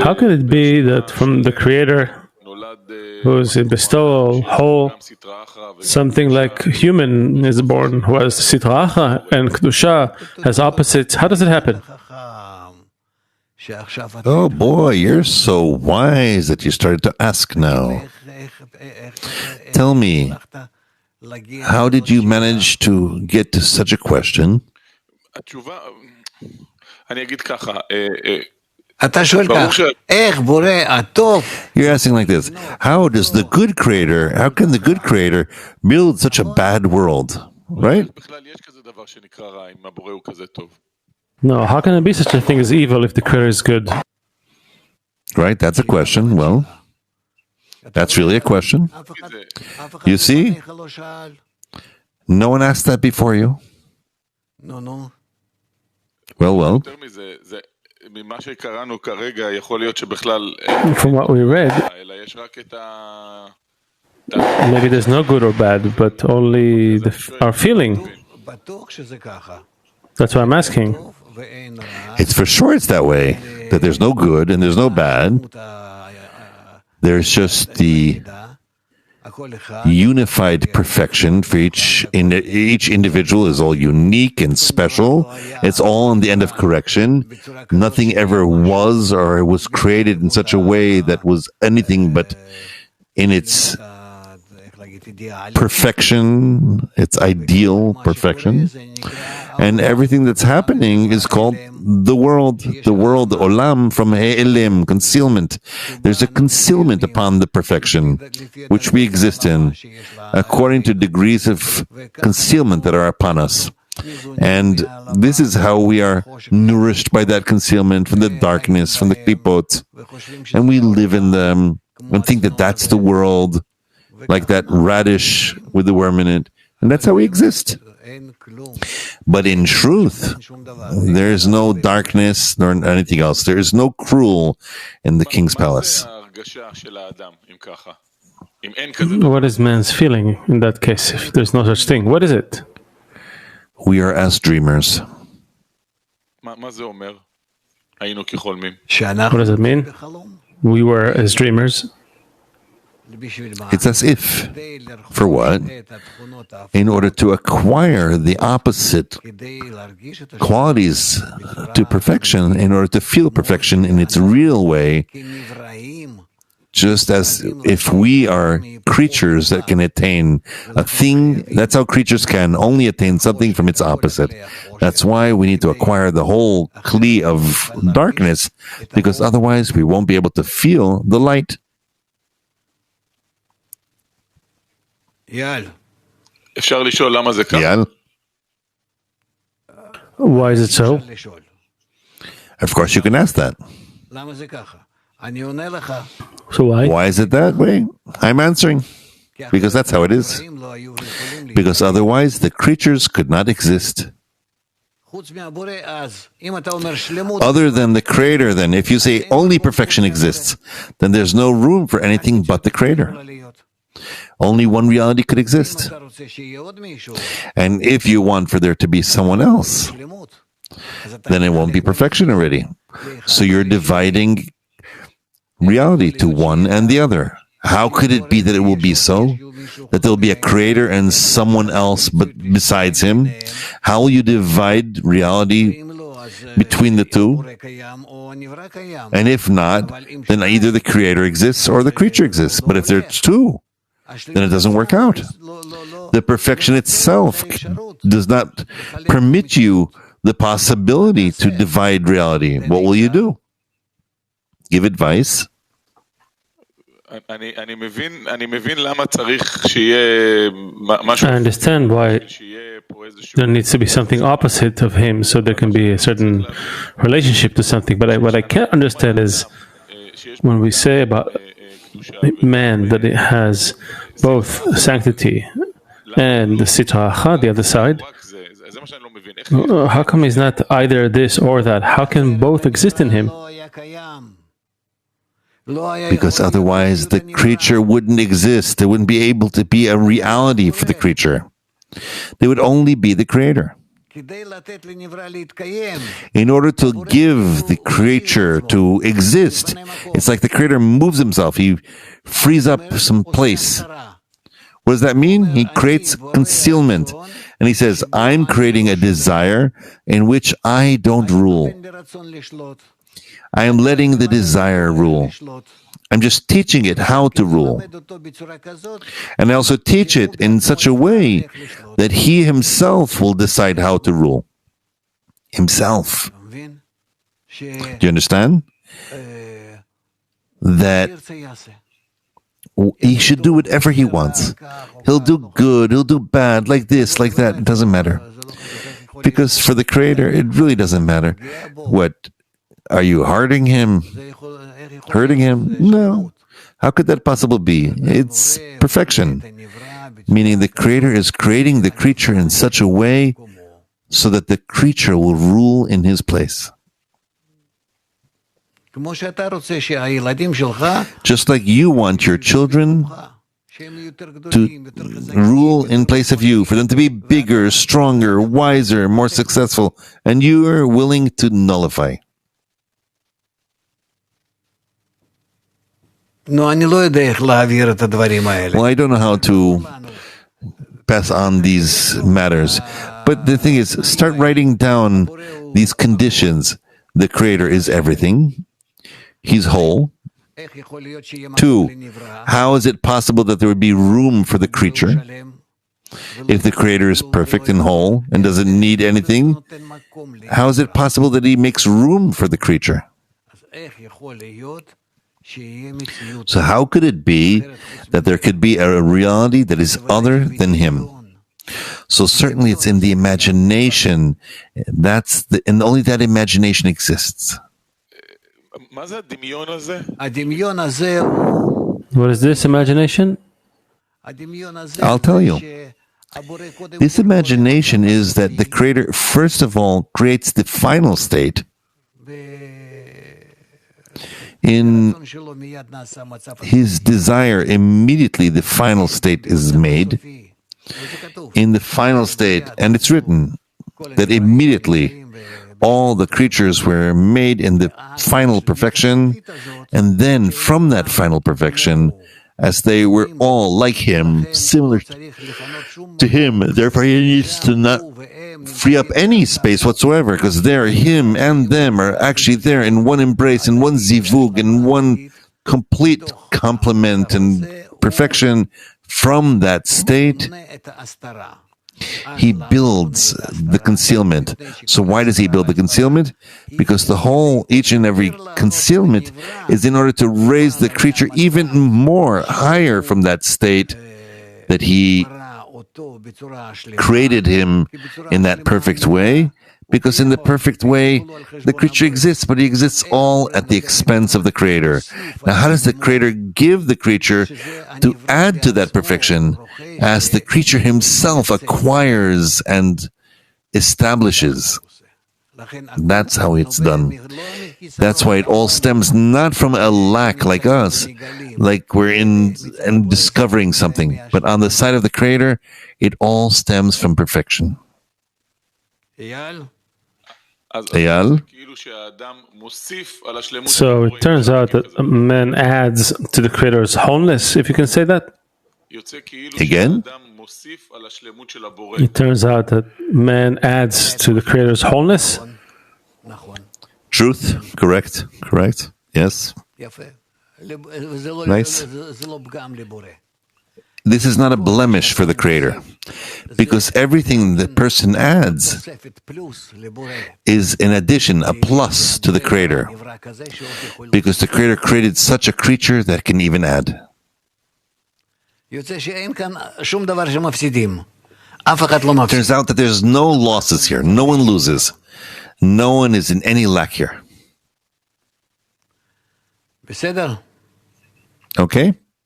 How can it be that from the Creator, who is in bestowal, whole, something like human is born, who has Sitra Achra and Kedusha has opposites? How does it happen? Oh boy, you're so wise that you started to ask now. Tell me, how did you manage to get to such a question? You're asking like this: how can the good creator build such a bad world? Right? No, how can there be such a thing as evil if the Creator is good? Right, that's a question. Well, that's really a question. You see? No one asked that before you. Well. From what we read, maybe there's no good or bad, but only our feeling. That's why I'm asking. It's for sure it's that way, that there's no good and there's no bad. There's just the unified perfection for each individual is all unique and special. It's all in the end of correction. Nothing ever was or was created in such a way that was anything but in its perfection, its ideal perfection. And everything that's happening is called the world, olam, from he'elim, concealment. There's a concealment upon the perfection, which we exist in, according to degrees of concealment that are upon us. And this is how we are nourished by that concealment, from the darkness, from the klipot. And we live in them and think that that's the world, like that radish with the worm in it. And that's how we exist. But in truth, there is no darkness nor anything else. There is no cruel in the king's palace. What is man's feeling in that case, if there's no such thing? What is it? We are as dreamers. What does it mean? We were as dreamers. It's as if. For what? In order to acquire the opposite qualities to perfection, in order to feel perfection in its real way, just as if we are creatures that can attain a thing, that's how creatures can only attain something from its opposite. That's why we need to acquire the whole kli of darkness, because otherwise we won't be able to feel the light. Yal. Why is it so? Of course you can ask that. So why? Why is it that way? I'm answering. Because that's how it is. Because otherwise the creatures could not exist. Other than the Creator, then, if you say only perfection exists, then there's no room for anything but the Creator. Only one reality could exist. And if you want for there to be someone else, then it won't be perfection already. So you're dividing reality to one and the other. How could it be that it will be so? That there will be a creator and someone else but besides him? How will you divide reality between the two? And if not, then either the creator exists or the creature exists. But if there's two, then it doesn't work out. The perfection itself does not permit you the possibility to divide reality. What will you do? Give advice? I understand why there needs to be something opposite of him, so there can be a certain relationship to something. But what I can't understand is when we say about man that it has both sanctity and the Sitra Achra, the other side. How come he's not either this or that? How can both exist in him? Because otherwise the creature wouldn't exist. There wouldn't be able to be a reality for the creature. There would only be the creator. In order to give the creature to exist, it's like the creator moves himself. He frees up some place. What does that mean? He creates concealment. And he says, I'm creating a desire in which I don't rule. I am letting the desire rule. I'm just teaching it how to rule. And I also teach it in such a way that he himself will decide how to rule. Himself. Do you understand? That he should do whatever he wants. He'll do good, he'll do bad, like this, like that. It doesn't matter. Because for the Creator, it really doesn't matter. What? Are you hurting him? Hurting him? No. How could that possibly be? It's perfection. Meaning the Creator is creating the creature in such a way so that the creature will rule in his place. Just like you want your children to rule in place of you, for them to be bigger, stronger, wiser, more successful, and you are willing to nullify. Well, I don't know how to pass on these matters, but the thing is, start writing down these conditions. The Creator is everything. He's whole. 2, how is it possible that there would be room for the creature if the Creator is perfect and whole and doesn't need anything? How is it possible that he makes room for the creature? So how could it be that there could be a reality that is other than him? So certainly it's in the imagination. And only that imagination exists. What is this imagination? I'll tell you. This imagination is that the Creator, first of all, creates the final state. In his desire, immediately the final state is made. In the final state, and it's written that immediately all the creatures were made in the final perfection, and then from that final perfection, as they were all like him, similar to him, therefore he needs to not free up any space whatsoever, because there, him and them are actually there in one embrace, in one zivug, in one complete complement and perfection. From that state, he builds the concealment. So why does he build the concealment? Because the whole, each and every concealment is in order to raise the creature even more higher from that state that he created him in that perfect way. Because in the perfect way, the creature exists, but he exists all at the expense of the Creator. Now, how does the Creator give the creature to add to that perfection as the creature himself acquires and establishes? That's how it's done. That's why it all stems not from a lack like us, like we're in and discovering something, but on the side of the Creator, it all stems from perfection. Eyal? So it turns out that man adds to the Creator's wholeness, if you can say that. Again? It turns out that man adds to the Creator's wholeness. Truth, correct, yes. Nice. This is not a blemish for the Creator, because everything the person adds is an addition, a plus to the Creator, because the Creator created such a creature that can even add. Turns out that there's no losses here. No one loses. No one is in any lack here. Okay?